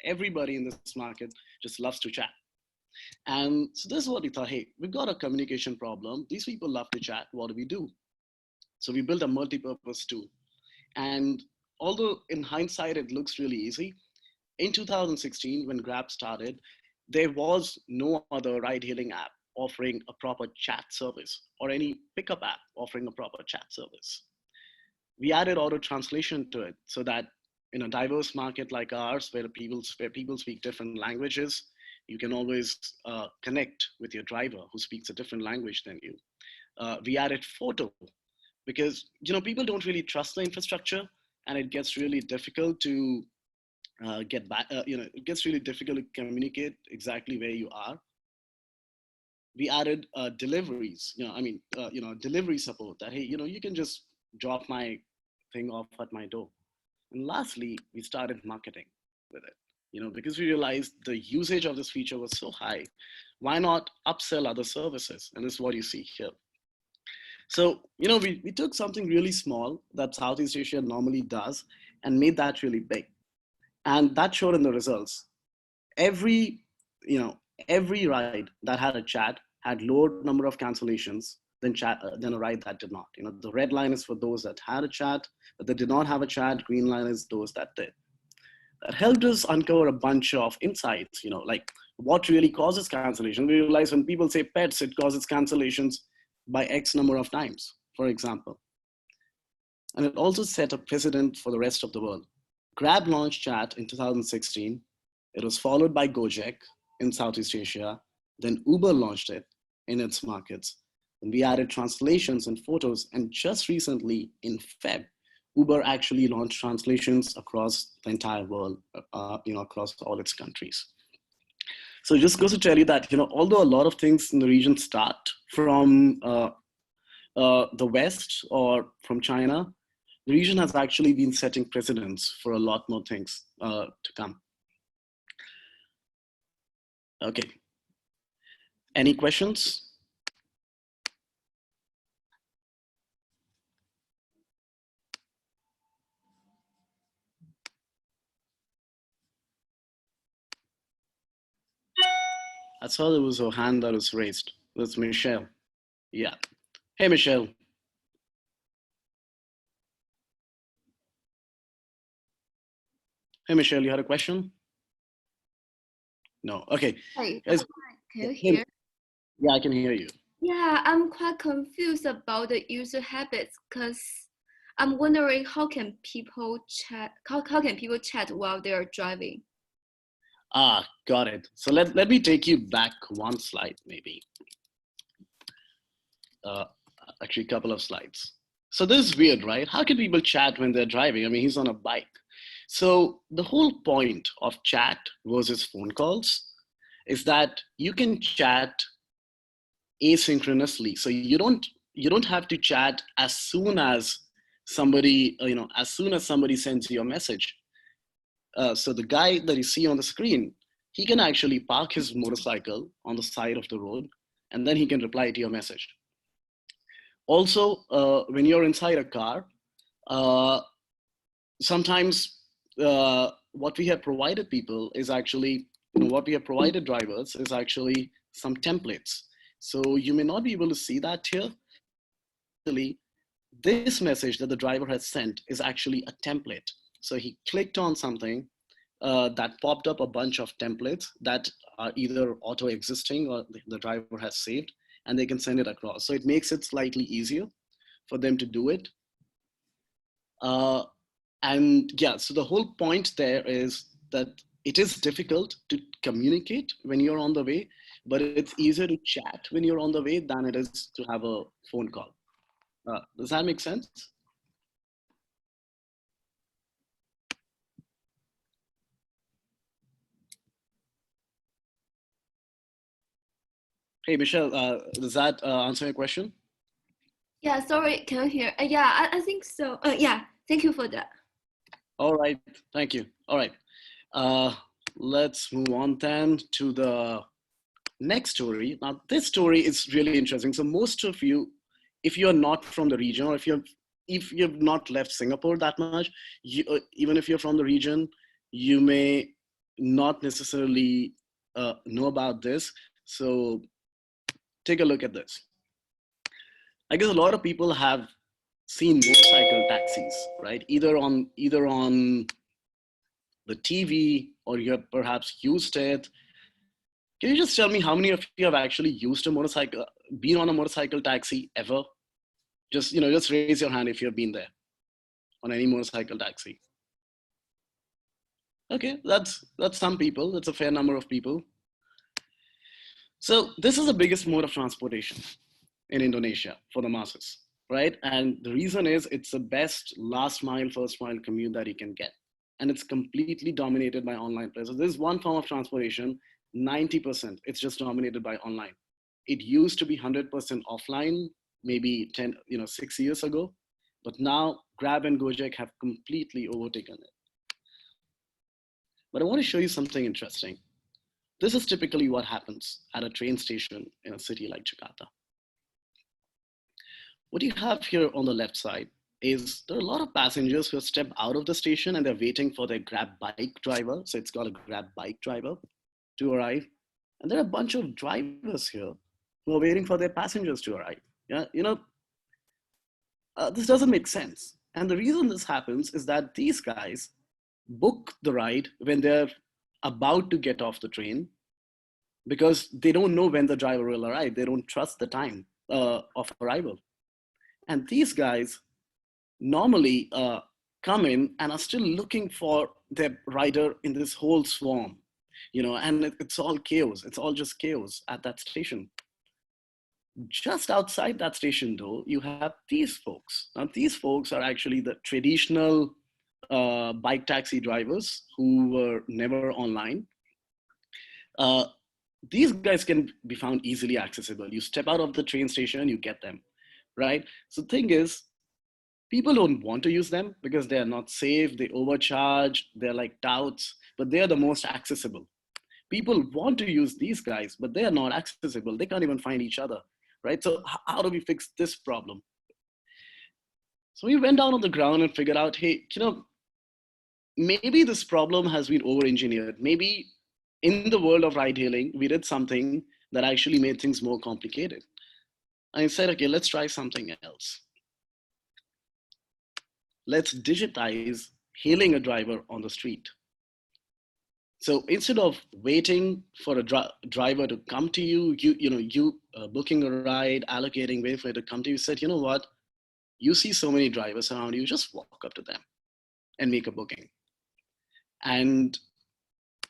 everybody in this market just loves to chat. And so this is what we thought, hey, we've got a communication problem. These people love to chat. What do we do? So we built a multi-purpose tool. And although in hindsight, it looks really easy, in 2016, when Grab started, there was no other ride hailing app offering a proper chat service or any pickup app offering a proper chat service. We added auto translation to it so that in a diverse market like ours, where people speak different languages, you can always connect with your driver who speaks a different language than you. We added photo because people don't really trust the infrastructure, and it gets really difficult to get back. It gets really difficult to communicate exactly where you are. We added deliveries. Delivery support that, hey, you can just drop my thing off at my door. And lastly, we started marketing with it. Because we realized the usage of this feature was so high, why not upsell other services? And this is what you see here. So, we took something really small that Southeast Asia normally does and made that really big. And that showed in the results. Every, every ride that had a chat had lower number of cancellations than a ride that did not. The red line is for those that had a chat, but they did not have a chat. Green line is those that did. That helped us uncover a bunch of insights, like what really causes cancellation. We realize when people say pets, it causes cancellations by X number of times, for example. And it also set a precedent for the rest of the world. Grab launched chat in 2016. It was followed by Gojek in Southeast Asia. Then Uber launched it in its markets. And we added translations and photos. And just recently in Feb, Uber actually launched translations across the entire world, across all its countries. So it just goes to tell you that, although a lot of things in the region start from the West or from China, the region has actually been setting precedents for a lot more things to come. Okay. Any questions? I saw there was a hand that was raised. That's Michelle. Yeah. Hey, Michelle. Hey, Michelle, you had a question? No. Okay. Hey, Guys, can you hear? Yeah, I can hear you. Yeah, I'm quite confused about the user habits because I'm wondering how can people chat? How can people chat while they're driving? Ah, got it. So let me take you back one slide, maybe. Actually, a couple of slides. So this is weird, right? How can people chat when they're driving? I mean, he's on a bike. So the whole point of chat versus phone calls is that you can chat asynchronously. So you don't have to chat as soon as somebody sends you a message. So the guy that you see on the screen, he can actually park his motorcycle on the side of the road, and then he can reply to your message. Also, when you're inside a car, sometimes what we have provided people is actually, what we have provided drivers is actually some templates. So you may not be able to see that here. Actually, this message that the driver has sent is actually a template. So he clicked on something that popped up a bunch of templates that are either auto existing or the driver has saved, and they can send it across. So it makes it slightly easier for them to do it. And yeah, so the whole point there is that it is difficult to communicate when you're on the way, but it's easier to chat when you're on the way than it is to have a phone call. Does that make sense? Hey, Michelle, does that answer your question? Yeah, sorry, can you hear? Yeah, I think so. Yeah, thank you for that. All right, thank you. All right, let's move on then to the next story. Now, this story is really interesting. So most of you, if you're not from the region, or if you've not left Singapore that much, even if you're from the region, you may not necessarily know about this. So take a look at this. I guess a lot of people have seen motorcycle taxis, right? Either on the TV, or you have perhaps used it. Can you just tell me how many of you have actually used a motorcycle, been on a motorcycle taxi ever? Just raise your hand if you've been there on any motorcycle taxi. Okay, that's some people. That's a fair number of people. So this is the biggest mode of transportation in Indonesia for the masses, right? And the reason is it's the best last mile, first mile commute that you can get. And it's completely dominated by online players. So there's one form of transportation, 90%, it's just dominated by online. It used to be 100% offline, maybe 6 years ago, but now Grab and Gojek have completely overtaken it. But I want to show you something interesting. This is typically what happens at a train station in a city like Jakarta. What you have here on the left side is there are a lot of passengers who step out of the station and they're waiting for their Grab bike driver. So it's got a Grab bike driver to arrive. And there are a bunch of drivers here who are waiting for their passengers to arrive. Yeah, this doesn't make sense. And the reason this happens is that these guys book the ride when they're about to get off the train, because they don't know when the driver will arrive. They don't trust the time of arrival. And these guys normally come in and are still looking for their rider in this whole swarm, and it's all chaos. It's all just chaos at that station. Just outside that station, though, you have these folks. Now, these folks are actually the traditional bike taxi drivers who were never online. These guys can be found easily accessible. You step out of the train station, you get them, right? So the thing is, people don't want to use them because they're not safe, they overcharge, they're like touts, but they're the most accessible. People want to use these guys, but they are not accessible. They can't even find each other, right? So how do we fix this problem? So we went down on the ground and figured out, hey, maybe this problem has been over-engineered. Maybe in the world of ride hailing, we did something that actually made things more complicated. I said, okay, let's try something else. Let's digitize hailing a driver on the street. So instead of waiting for a driver to come to you, booking a ride, allocating, wait for it to come to you, said, you know what? You see so many drivers around you, just walk up to them and make a booking. And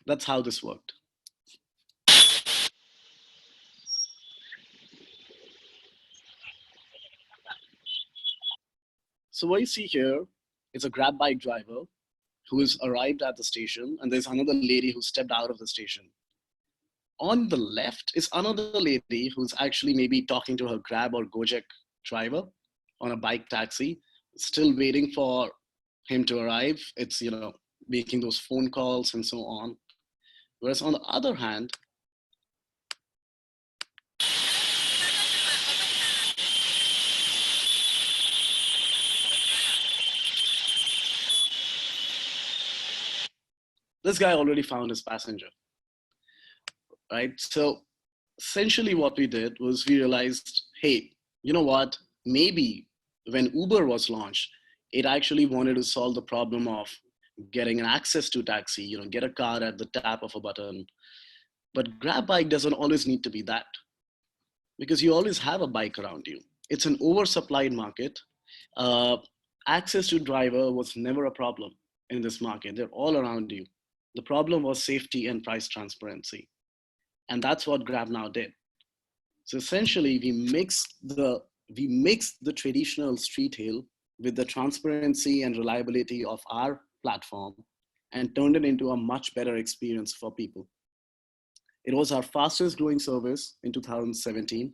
that's how this worked. So what you see here is a Grab bike driver who has arrived at the station, and there's another lady who stepped out of the station. On the left is another lady who's actually maybe talking to her Grab or Gojek driver on a bike taxi, still waiting for him to arrive. It's, making those phone calls and so on. Whereas on the other hand, this guy already found his passenger, right? So essentially what we did was we realized, hey, you know what? Maybe when Uber was launched, it actually wanted to solve the problem of getting an access to taxi, get a car at the tap of a button. But Grab bike doesn't always need to be that, because you always have a bike around you. It's an oversupplied market. Access to driver was never a problem in this market. They're all around you. The problem was safety and price transparency. And that's what Grab now did. So essentially we mixed the traditional street hail with the transparency and reliability of our platform and turned it into a much better experience for people. It was our fastest growing service in 2017.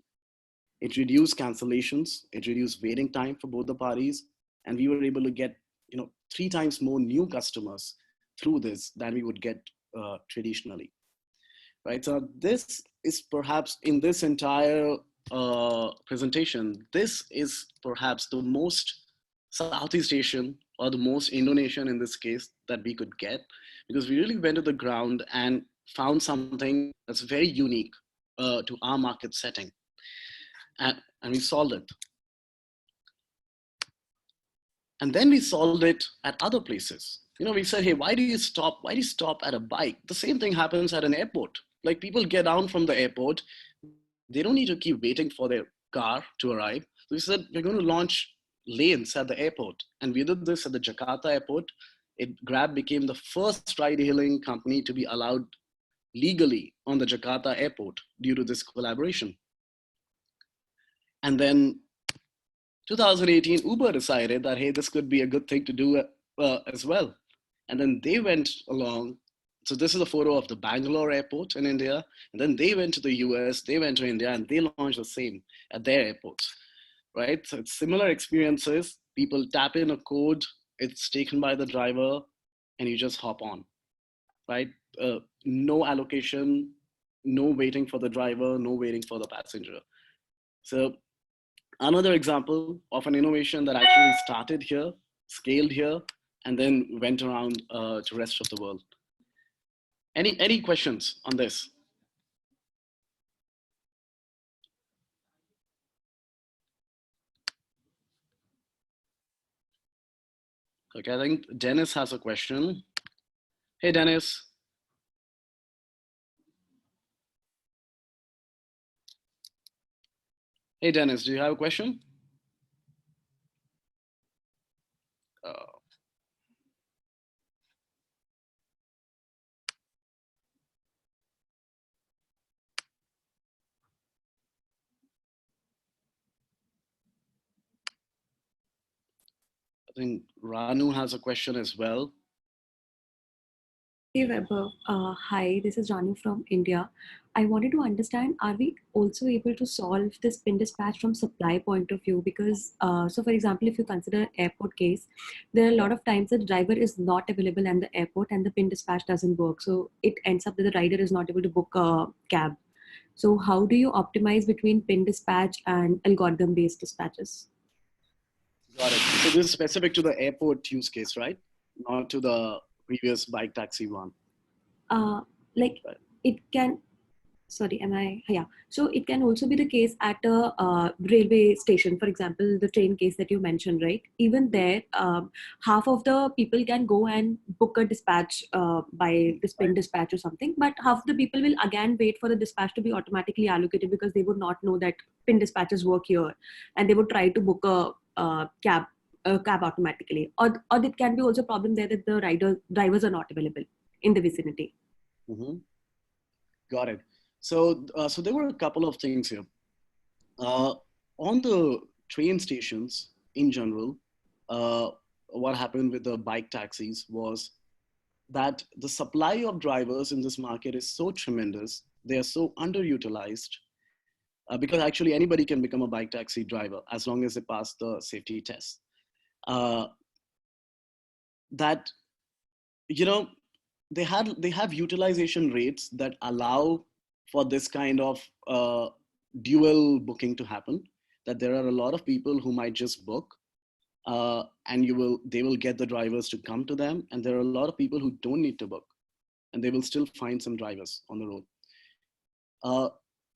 It reduced cancellations, it reduced waiting time for both the parties, and we were able to get 3 times more new customers through this than we would get traditionally. Right, so this is perhaps in this entire presentation, this is perhaps the most Southeast Asian or the most Indonesian in this case that we could get, because we really went to the ground and found something that's very unique to our market setting, and we solved it. And then we solved it at other places. We said, hey, why do you stop? Why do you stop at a bike? The same thing happens at an airport. Like, people get down from the airport, they don't need to keep waiting for their car to arrive. So we said, we're going to launch lanes at the airport. And we did this at the Jakarta airport. Grab became the first ride-hailing company to be allowed legally on the Jakarta airport due to this collaboration. And then 2018, Uber decided that, hey, this could be a good thing to do as well. And then they went along. So this is a photo of the Bangalore airport in India. And then they went to the US, they went to India, and they launched the same at their airports, right? So it's similar experiences. People tap in a code, it's taken by the driver, and you just hop on, right? No allocation, no waiting for the driver, no waiting for the passenger. So another example of an innovation that actually started here, scaled here, and then went around to the rest of the world. Any questions on this? Okay, I think Dennis has a question. Hey, Dennis. Hey, Dennis, do you have a question? I think Ranu has a question as well. Hey Vaibhav, hi, this is Ranu from India. I wanted to understand, are we also able to solve this pin dispatch from supply point of view? Because, so for example, if you consider airport case, there are a lot of times the driver is not available at the airport and the pin dispatch doesn't work. So it ends up that the rider is not able to book a cab. So how do you optimize between pin dispatch and algorithm-based dispatches? Got it. So this is specific to the airport use case, right? Not to the previous bike taxi one. Like it can, sorry, am I, yeah. So it can also be the case at a railway station, for example, the train case that you mentioned, right? Even there, half of the people can go and book a dispatch by this pin dispatch or something, but half the people will again wait for the dispatch to be automatically allocated because they would not know that pin dispatches work here, and they would try to book a cab automatically. Or it can be also a problem there that the drivers are not available in the vicinity. Mm-hmm. Got it. So there were a couple of things here. On the train stations in general, what happened with the bike taxis was that the supply of drivers in this market is so tremendous. They are so underutilized because actually anybody can become a bike taxi driver as long as they pass the safety test. That, they have utilization rates that allow for this kind of dual booking to happen, that there are a lot of people who might just book and they will get the drivers to come to them, and there are a lot of people who don't need to book and they will still find some drivers on the road.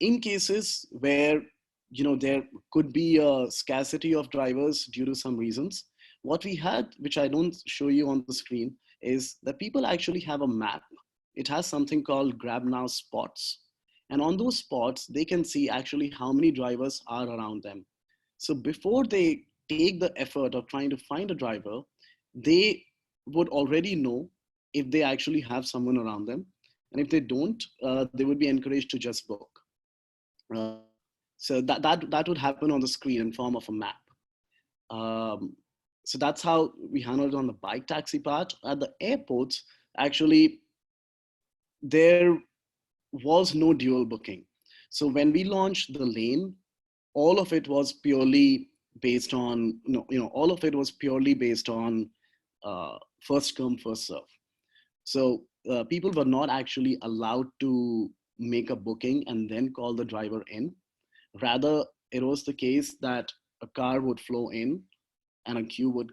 In cases where there could be a scarcity of drivers due to some reasons, what we had, which I don't show you on the screen, is that people actually have a map. It has something called Grab Now spots. And on those spots, they can see actually how many drivers are around them. So before they take the effort of trying to find a driver, they would already know if they actually have someone around them. And if they don't, they would be encouraged to just book. So that would happen on the screen in form of a map. So that's how we handled it on the bike taxi part. At the airports, actually, there was no dual booking. So when we launched the lane, all of it was purely based on, all of it was purely based on first come, first serve. So people were not actually allowed to make a booking and then call the driver in. Rather, it was the case that a car would flow in and a queue would come